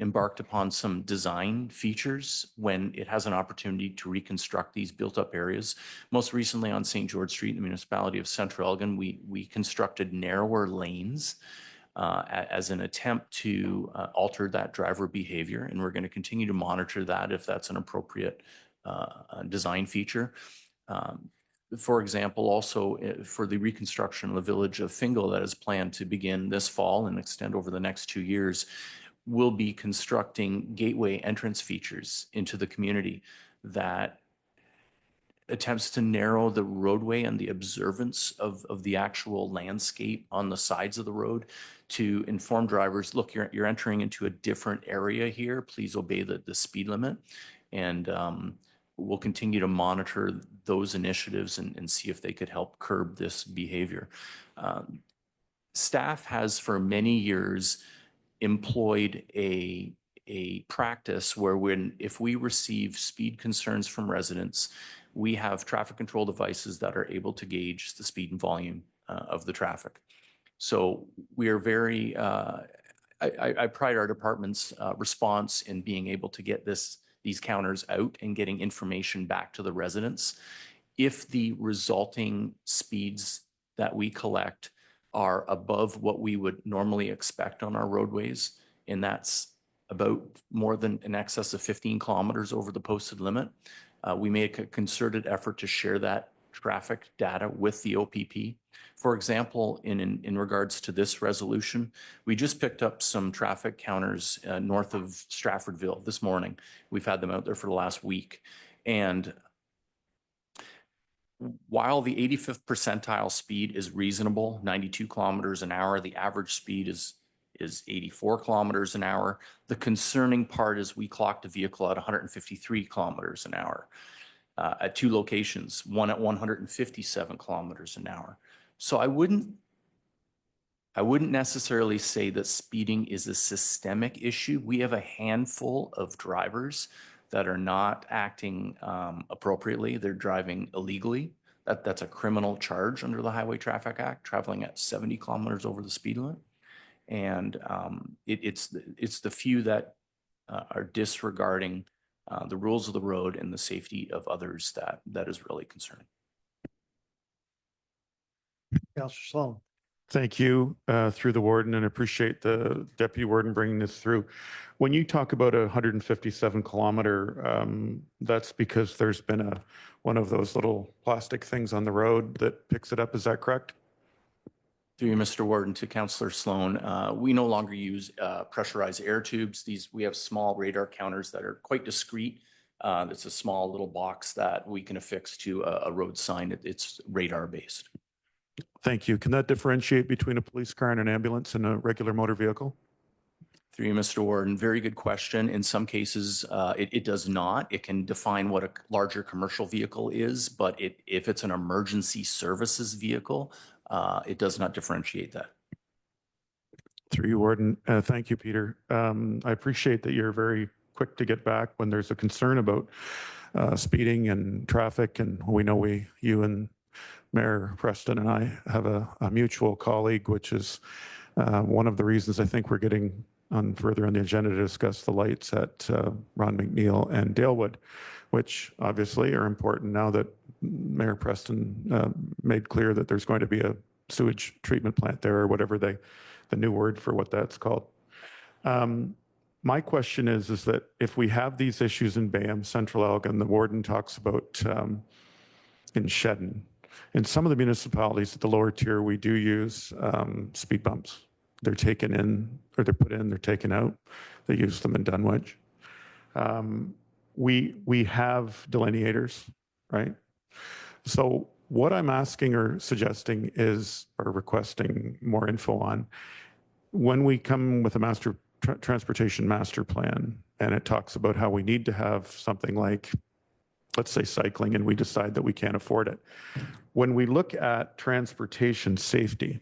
embarked upon some design features when it has an opportunity to reconstruct these built-up areas. Most recently on St. George Street in the municipality of Central Elgin, we constructed narrower lanes as an attempt to alter that driver behavior, and we're going to continue to monitor that if that's an appropriate design feature. For example, also for the reconstruction of the village of Fingal that is planned to begin this fall and extend over the next 2 years, we'll be constructing gateway entrance features into the community that attempts to narrow the roadway and the observance of the actual landscape on the sides of the road to inform drivers, look, you're entering into a different area here. Please obey the speed limit. And we'll continue to monitor those initiatives and see if they could help curb this behavior. Staff has for many years employed a practice where if we receive speed concerns from residents, we have traffic control devices that are able to gauge the speed and volume of the traffic. So we are very, I pride our department's response in being able to get these counters out and getting information back to the residents. If the resulting speeds that we collect are above what we would normally expect on our roadways, and that's about more than in excess of 15 kilometers over the posted limit, we make a concerted effort to share that traffic data with the OPP. For example, in regards to this resolution, we just picked up some traffic counters north of Stratfordville this morning. We've had them out there for the last week. And while the 85th percentile speed is reasonable, 92 kilometers an hour, the average speed is 84 kilometers an hour. The concerning part is we clocked a vehicle at 153 kilometers an hour at two locations, one at 157 kilometers an hour. So I wouldn't necessarily say that speeding is a systemic issue. We have a handful of drivers that are not acting appropriately. They're driving illegally. That's a criminal charge under the Highway Traffic Act, traveling at 70 kilometers over the speed limit. And it's the few that are disregarding the rules of the road and the safety of others that is really concerning. Counselor Sloan. Thank you through the warden, and appreciate the deputy warden bringing this through. When you talk about a 157 kilometer, that's because there's been one of those little plastic things on the road that picks it up. Is that correct? Through you, Mr. Warden, to Councillor Sloan, we no longer use pressurized air tubes. We have small radar counters that are quite discreet. It's a small little box that we can affix to a road sign. It's radar based. Thank you. Can that differentiate between a police car and an ambulance and a regular motor vehicle? Through you, Mr. Warden, very good question. In some cases, it does not. It can define what a larger commercial vehicle is, but if it's an emergency services vehicle, it does not differentiate that. Through you, warden. Thank you, Peter. I appreciate that you're very quick to get back when there's a concern about speeding and traffic. And we know you and Mayor Preston and I have a mutual colleague, which is one of the reasons I think we're getting further on the agenda to discuss the lights at Ron McNeil and Dalewood, which obviously are important now that Mayor Preston made clear that there's going to be a sewage treatment plant there, or whatever the new word for what that's called. My question is that if we have these issues in Bayham, Central Elgin, the warden talks about in Shedden, in some of the municipalities at the lower tier, we do use speed bumps. They're taken in, or they're put in, they're taken out. They use them in Dunwich. We have delineators, right? So what I'm asking or suggesting is, or requesting more info on, when we come with a transportation master plan, and it talks about how we need to have something like, let's say, cycling, and we decide that we can't afford it. When we look at transportation safety,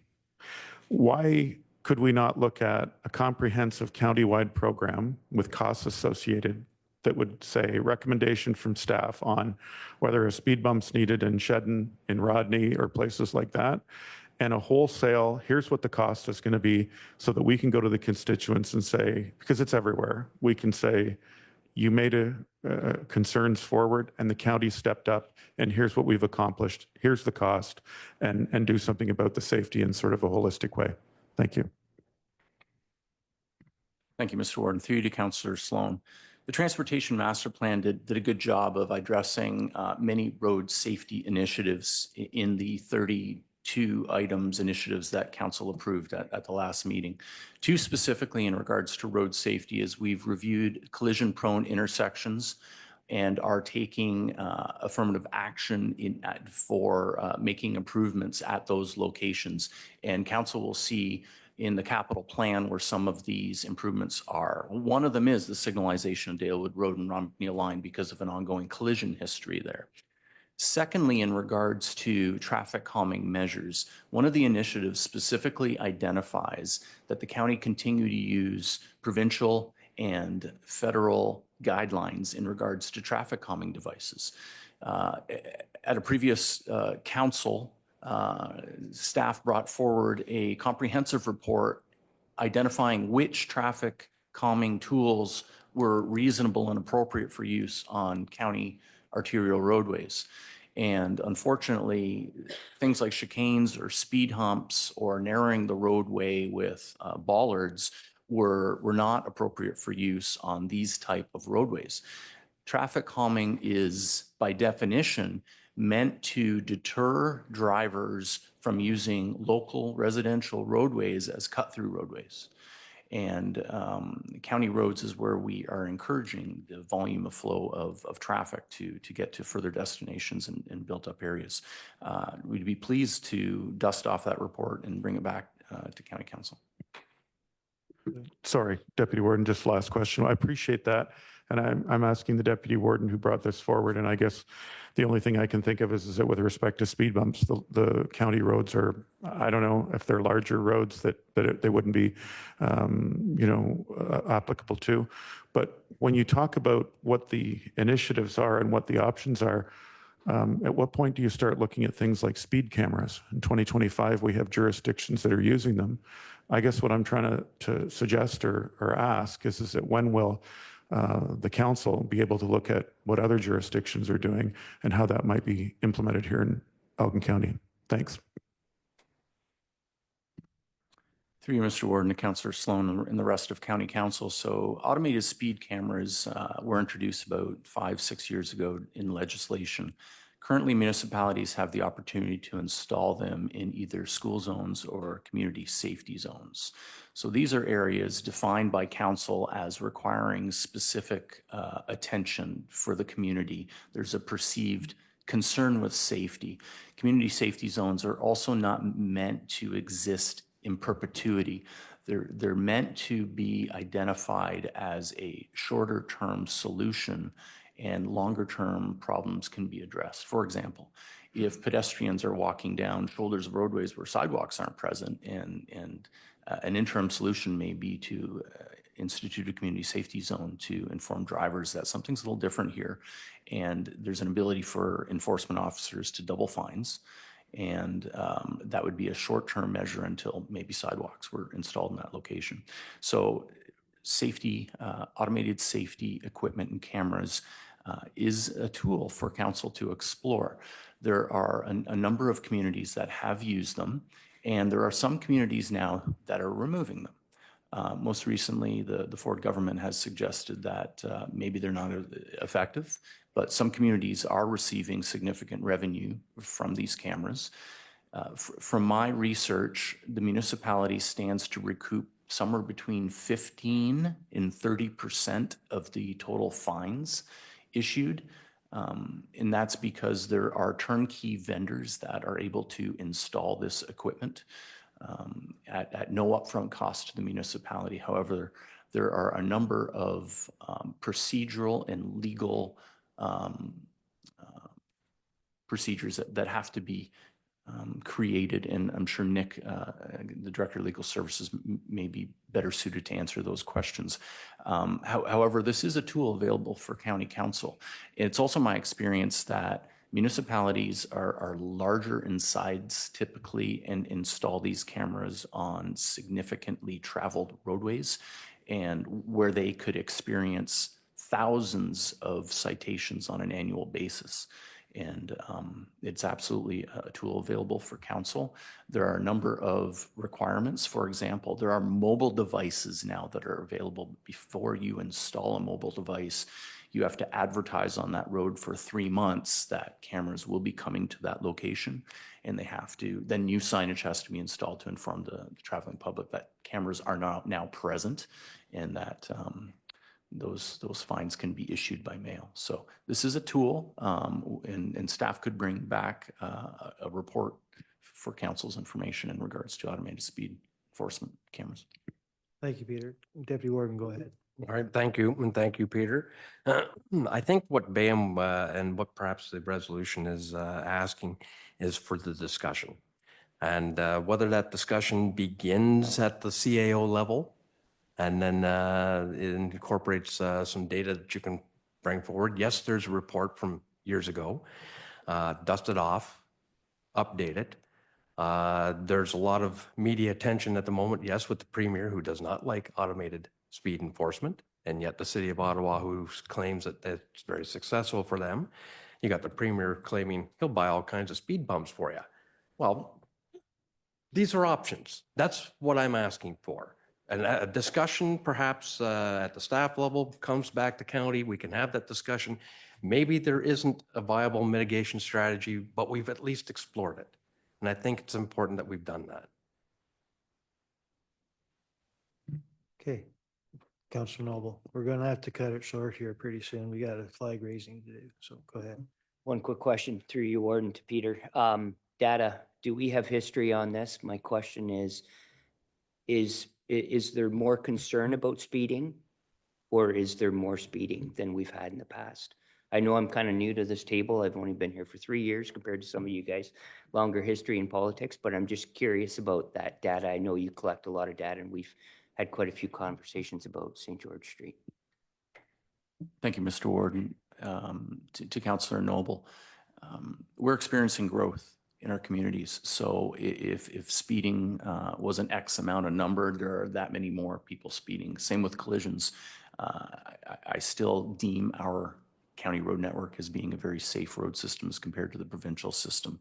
why could we not look at a comprehensive countywide program with costs associated that would say recommendation from staff on whether a speed bump's needed in Shedden, in Rodney, or places like that, and a wholesale, here's what the cost is going to be, so that we can go to the constituents and say, because it's everywhere, we can say, you made concerns forward and the county stepped up, and here's what we've accomplished, here's the cost, and do something about the safety in sort of a holistic way. Thank you. Thank you, Mr. Warden. Through you to Councillor Sloan. The Transportation Master Plan did a good job of addressing many road safety initiatives in the 32 initiatives that Council approved at the last meeting. Two specifically in regards to road safety is we've reviewed collision-prone intersections and are taking affirmative action for making improvements at those locations. And Council will see in the capital plan where some of these improvements are. One of them is the signalization of Dalewood Road and Ron McNeil line because of an ongoing collision history there. Secondly, in regards to traffic calming measures, one of the initiatives specifically identifies that the county continue to use provincial and federal guidelines in regards to traffic calming devices. At a previous council, staff brought forward a comprehensive report identifying which traffic calming tools were reasonable and appropriate for use on county arterial roadways. And unfortunately, things like chicanes or speed humps or narrowing the roadway with bollards were not appropriate for use on these type of roadways. Traffic calming is, by definition, meant to deter drivers from using local residential roadways as cut-through roadways. And county roads is where we are encouraging the volume of flow of traffic to get to further destinations and built-up areas. We'd be pleased to dust off that report and bring it back to County Council. Sorry, Deputy Warden, just last question. I appreciate that. And I'm asking the Deputy Warden who brought this forward. And I guess the only thing I can think of is that with respect to speed bumps, the county roads are, I don't know if they're larger roads that they wouldn't be, applicable to. But when you talk about what the initiatives are and what the options are, at what point do you start looking at things like speed cameras? In 2025, we have jurisdictions that are using them. I guess what I'm trying to suggest or ask is that when will the council be able to look at what other jurisdictions are doing and how that might be implemented here in Elgin County? Thanks. Through you, Mr. Warden, to Councillor Sloan and the rest of County Council. So automated speed cameras were introduced about 5-6 years ago in legislation. Currently, municipalities have the opportunity to install them in either school zones or community safety zones. So these are areas defined by council as requiring specific attention for the community. There's a perceived concern with safety. Community safety zones are also not meant to exist in perpetuity. They're meant to be identified as a shorter term solution, and longer term problems can be addressed. For example, if pedestrians are walking down shoulders of roadways where sidewalks aren't present, and an interim solution may be to institute a community safety zone to inform drivers that something's a little different here, and there's an ability for enforcement officers to double fines. And that would be a short-term measure until maybe sidewalks were installed in that location. So safety, automated safety equipment and cameras is a tool for council to explore. There are a number of communities that have used them, and there are some communities now that are removing them. Most recently, the Ford government has suggested that maybe they're not effective, but some communities are receiving significant revenue from these cameras. From my research, the municipality stands to recoup somewhere between 15 and 30% of the total fines issued. And that's because there are turnkey vendors that are able to install this equipment at no upfront cost to the municipality. However, there are a number of procedural and legal procedures that have to be created, and I'm sure Nick, the Director of Legal Services, may be better suited to answer those questions. However, this is a tool available for County Council. It's also my experience that municipalities are larger in size typically and install these cameras on significantly traveled roadways, and where they could experience thousands of citations on an annual basis. And it's absolutely a tool available for council. There are a number of requirements. For example, there are mobile devices now that are available. Before you install a mobile device, you have to advertise on that road for 3 months that cameras will be coming to that location, and they have to, then new signage has to be installed to inform the traveling public that cameras are now present, and that those fines can be issued by mail. So this is a tool, and staff could bring back a report for council's information in regards to automated speed enforcement cameras. Thank you, Peter. Deputy Warden, go ahead. All right, thank you, and thank you, Peter. I think what BAM and what perhaps the resolution is asking is for the discussion. And whether that discussion begins at the CAO level and then it incorporates some data that you can bring forward. Yes, there's a report from years ago. Dust it off, update it. There's a lot of media attention at the moment, yes, with the Premier, who does not like automated speed enforcement, and yet the City of Ottawa, who claims that it's very successful for them. You got the Premier claiming he'll buy all kinds of speed bumps for you. Well, these are options. That's what I'm asking for. And a discussion perhaps at the staff level comes back to county. We can have that discussion. Maybe there isn't a viable mitigation strategy, but we've at least explored it. And I think it's important that we've done that. Okay. Counselor Noble, we're gonna have to cut it short here pretty soon. We got a flag raising to do, so go ahead. One quick question through you, Warden, to Peter. Data, do we have history on this? My question is there more concern about speeding? Or is there more speeding than we've had in the past? I know I'm kind of new to this table. I've only been here for 3 years compared to some of you guys, longer history in politics, but I'm just curious about that data. I know you collect a lot of data and we've had quite a few conversations about St. George Street. Thank you, Mr. Warden. To Councillor Noble, we're experiencing growth in our communities. So if speeding was an X amount of number, there are that many more people speeding. Same with collisions. I still deem our county road network as being a very safe road system as compared to the provincial system.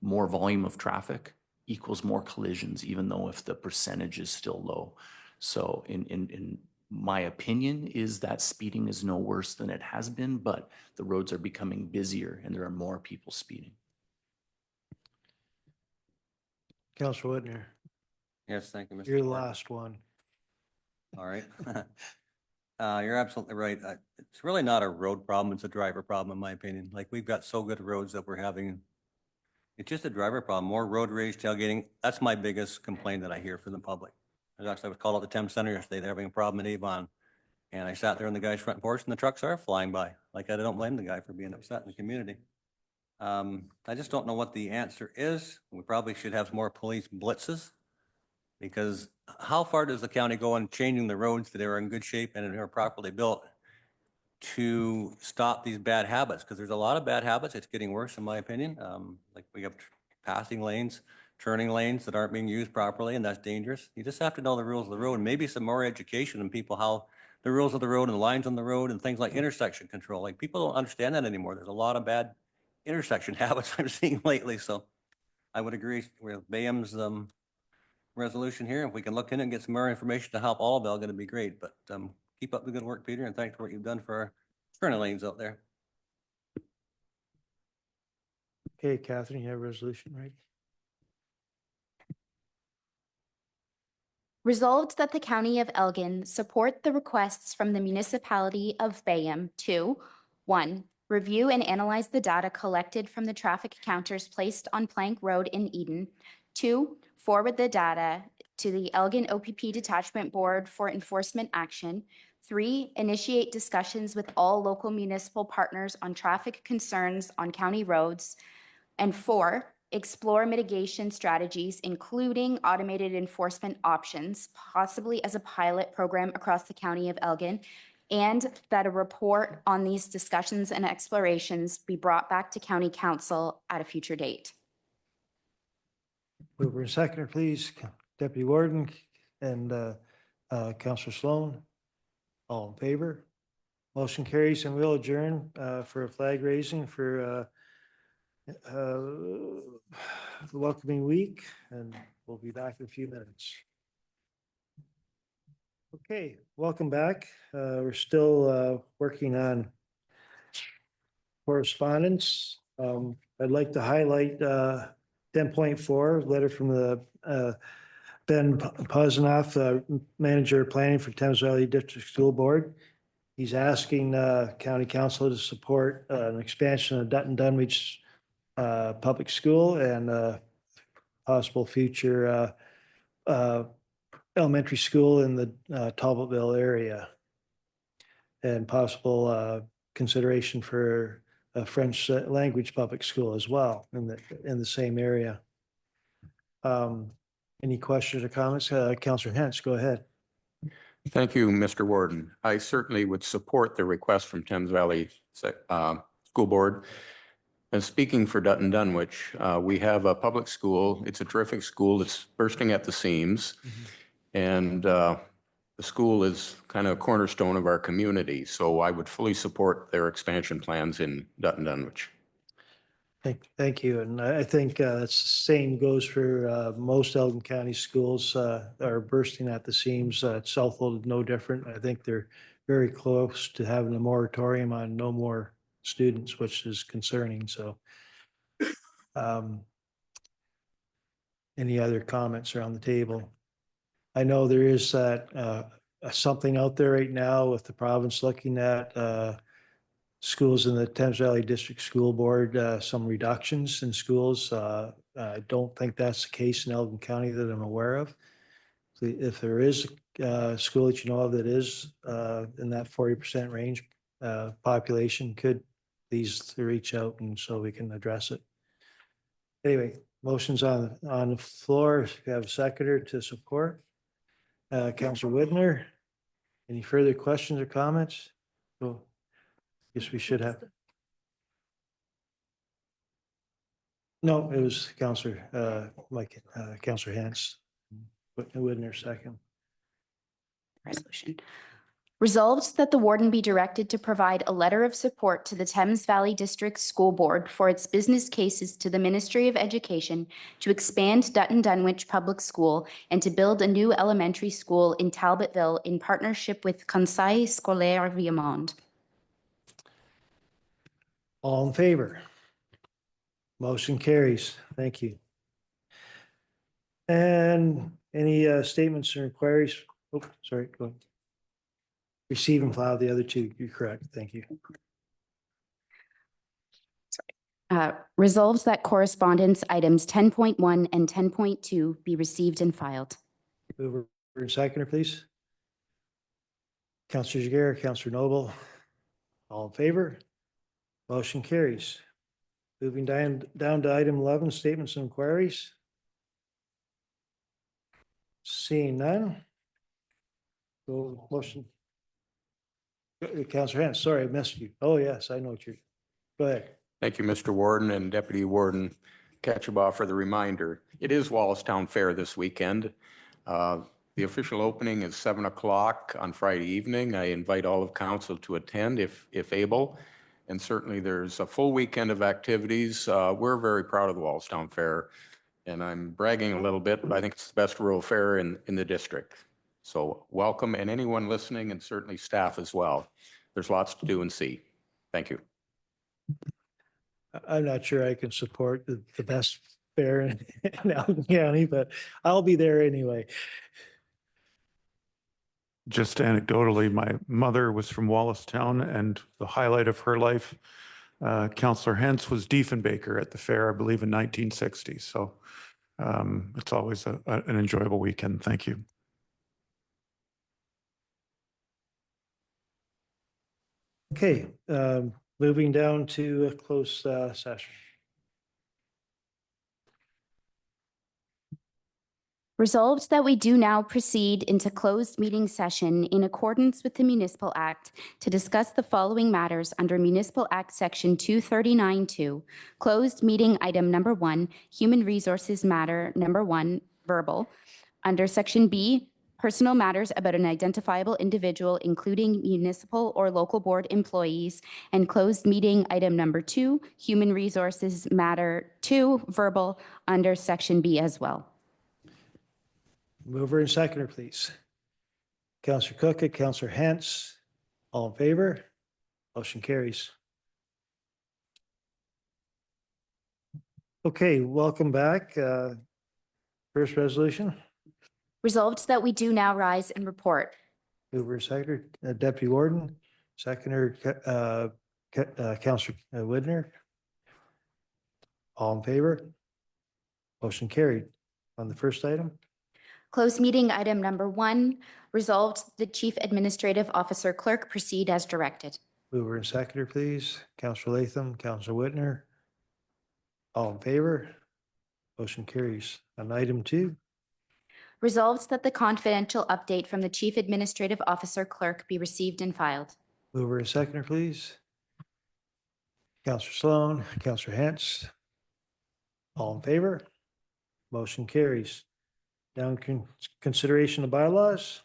More volume of traffic equals more collisions, even though if the percentage is still low. So in my opinion is that speeding is no worse than it has been, but the roads are becoming busier and there are more people speeding. Counselor Whitner, Yes, thank you, Mr. you're the Warden. last one. All right. You're absolutely right. It's really not a road problem. It's a driver problem, in my opinion. Like, we've got so good roads that we're having. It's just a driver problem, more road rage, tailgating. That's my biggest complaint that I hear from the public. I was called at the Thames Center yesterday. They're having a problem in Avon. And I sat there on the guy's front porch and the trucks are flying by. Like, I don't blame the guy for being upset in the community. I just don't know what the answer is. We probably should have more police blitzes. Because how far does the county go in changing the roads that are in good shape and are properly built to stop these bad habits? Because there's a lot of bad habits. It's getting worse, in my opinion. Like, we have passing lanes, turning lanes that aren't being used properly, and that's dangerous. You just have to know the rules of the road, and maybe some more education in people, how the rules of the road and lines on the road and things like intersection control. Like, people don't understand that anymore. There's a lot of bad intersection habits I'm seeing lately. So I would agree with Bayham's resolution here. If we can look in and get some more information to help all of Elgin, it'd be great. But keep up the good work, Peter, and thanks for what you've done for our turning lanes out there. Okay, Catherine, you have a resolution, right? Resolved that the County of Elgin support the requests from the municipality of Bayham to 1. Review and analyze the data collected from the traffic counters placed on Plank Road in Eden. 2. Forward the data to the Elgin OPP Detachment Board for enforcement action. 3. Initiate discussions with all local municipal partners on traffic concerns on county roads. And 4, explore mitigation strategies, including automated enforcement options, possibly as a pilot program across the County of Elgin, and that a report on these discussions and explorations be brought back to County Council at a future date. Mover and seconder, please. Deputy Warden and Counselor Sloan. All in favor? Motion carries, and we'll adjourn for a flag raising for the welcoming week, and we'll be back in a few minutes. Okay, welcome back. We're still working on correspondence. I'd like to highlight 10.4, letter from the Ben Posanoff, Manager of Planning for Thames Valley District School Board. He's asking County Council to support an expansion of Dutton Dunwich Public School and possible future elementary school in the Talbotville area, and possible consideration for a French language public school as well in the same area. Any questions or comments? Councillor Hens, go ahead. Thank you, Mr. Warden. I certainly would support the request from Thames Valley School Board. And speaking for Dutton Dunwich, we have a public school. It's a terrific school. It's bursting at the seams. And the school is kind of a cornerstone of our community. So I would fully support their expansion plans in Dutton Dunwich. Thank you. And I think that's the same goes for most Elgin County schools are bursting at the seams. Southwold, no different. I think they're very close to having a moratorium on no more students, which is concerning. So any other comments around the table? I know there is that something out there right now with the province looking at schools in the Thames Valley District School Board, some reductions in schools. I don't think that's the case in Elgin County that I'm aware of. So if there is a school that you know of that is in that 40% range, population, could please reach out and so we can address it. Anyway, motion's on the floor. We have a seconder to support. Councillor Whitner, any further questions or comments? So, guess we should have. No, it was Councillor, Councillor Hance. Whitner second. Resolution. Resolved that the warden be directed to provide a letter of support to the Thames Valley District School Board for its business cases to the Ministry of Education to expand Dutton Dunwich Public School and to build a new elementary school in Talbotville in partnership with Conseil Scolaire Viamond. All in favor? Motion carries. Thank you. And any statements or inquiries? Oh, sorry, go ahead. Receive and file the other two. You're correct. Thank you. Resolves that correspondence items 10.1 and 10.2 be received and filed. Mover and seconder, please. Councillor Jiguer, Councillor Noble. All in favor? Motion carries. Moving down to item 11, statements and inquiries. Seeing none. Go motion. Councillor Hance, sorry, I missed you. Oh, yes, I know what you're, go ahead. Thank you, Mr. Warden and Deputy Warden Ketchabah for the reminder. It is Wallacestown Fair this weekend. The official opening is 7 o'clock on Friday evening. I invite all of council to attend if able. And certainly there's a full weekend of activities. We're very proud of the Wallacestown Fair. And I'm bragging a little bit, but I think it's the best rural fair in the district. So welcome, and anyone listening, and certainly staff as well. There's lots to do and see. Thank you. I'm not sure I can support the best fair in Allen County, but I'll be there anyway. Just anecdotally, my mother was from Wallacestown, and the highlight of her life, Councillor Hentz was Diefenbaker at the fair, I believe in 1960. So it's always an enjoyable weekend. Thank you. Okay, moving down to a closed session. Resolved that we do now proceed into closed meeting session in accordance with the Municipal Act to discuss the following matters under Municipal Act Section 239-2. Closed meeting item number 1, Human Resources Matter number 1, verbal. Under Section B, personal matters about an identifiable individual, including municipal or local board employees. And closed meeting item number 2, Human Resources Matter 2, verbal, under Section B as well. Mover and seconder, please. Councillor Cook and Councillor Hance, all in favor? Motion carries. Okay, welcome back. First resolution. Resolved that we do now rise and report. Mover and seconder, Deputy Warden, seconder, Councillor Whitner. All in favor? Motion carried. On the first item. Closed meeting item number 1, resolved the Chief Administrative Officer Clerk proceed as directed. Mover and seconder, please. Councillor Latham, Councillor Whitner. All in favor? Motion carries. On item 2. Resolved that the confidential update from the Chief Administrative Officer Clerk be received and filed. Mover and seconder, please. Councillor Sloan, Councillor Hance. All in favor? Motion carries. Down consideration of bylaws.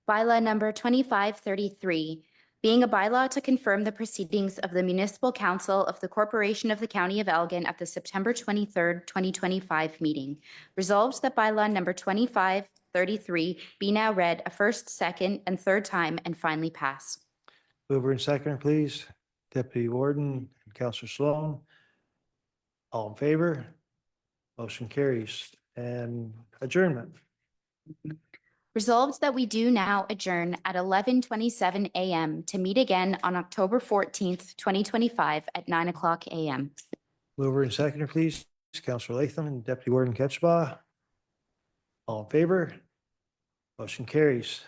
Bylaw number 2533, being a bylaw to confirm the proceedings of the Municipal Council of the Corporation of the County of Elgin at the September 23rd, 2025 meeting. Resolved that bylaw number 2533 be now read a first, second, and third time and finally pass. Mover and seconder, please. Deputy Warden, Councillor Sloan. All in favor? Motion carries. And adjournment. Resolved that we do now adjourn at 11:27 a.m. to meet again on October 14th, 2025 at 9:00 a.m. Mover and seconder, please. Counselor Latham and Deputy Warden Ketchba. All in favor? Motion carries.